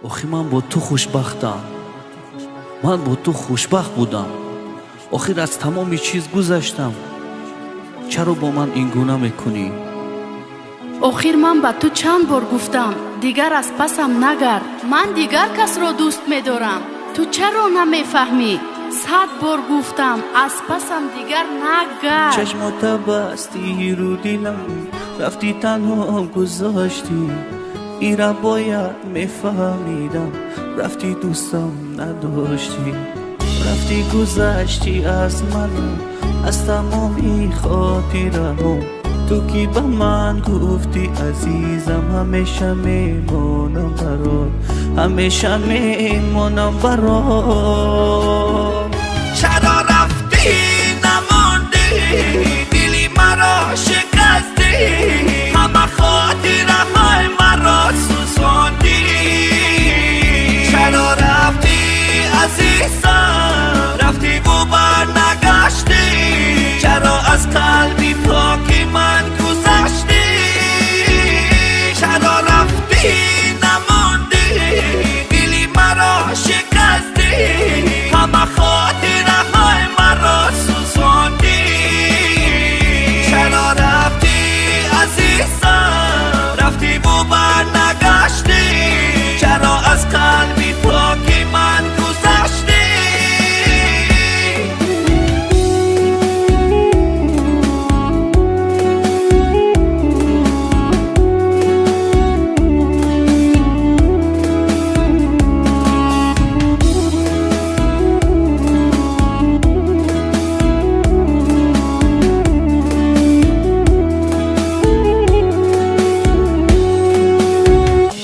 آخی من با تو خوشبختم. من با تو خوشبخت بودم. آخر از تمامی چیز گذشتم. چرا با من این گونه میکنی؟ آخر من با تو چند بار گفتم دیگر از پسم نگرد. من دیگر کس را دوست می‌دارم. تو چرا نمیفهمی؟ 100 بار گفتم از پسم دیگر نگرد. چشمات بستی رو دیلم، رفتی تنها گذاشتی. ایرا باید میفهمیدم، رفتی دوستم نداشتی. رفتی گذشتی از من، از تمامی خاطرهام. تو کی به من گفتی عزیزم همیشه میمونم برات، همیشه میمونم برات. چرا رفتی نماندی، دلی مرا شکستی، همه خاطره های مرا سوزاندی. چرا رفتی عزیزم، رفتی و برنگشتی، چرا از قلبی پاکی من گذشتی. چرا رفتی نماندی، دلی مرا شکستی، همه خاطره های مرا سوزاندی. چرا رفتی عزیزم، رفتی و برنگشتی، چرا از قلبی پاکی من گذشتی.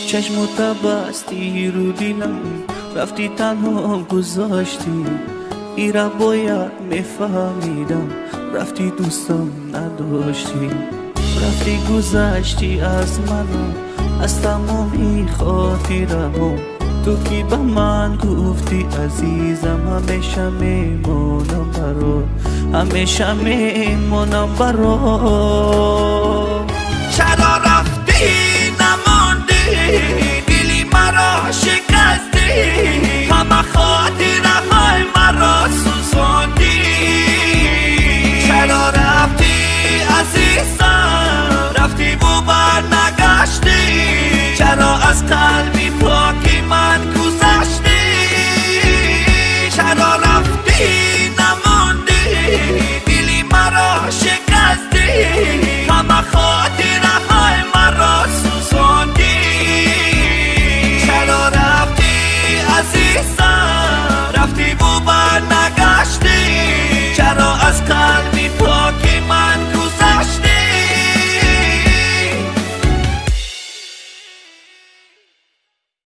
چشمات بستی رو دیلم، رفتی تنها گذاشتی. ایرا باید میفهمیدم، رفتی دوستم نداشتی. رفتی گذشتی از من، از تمامی خاطرهام. تو کی به من گفتی عزیزم همیشه میمونم برات، همیشه میمونم برات.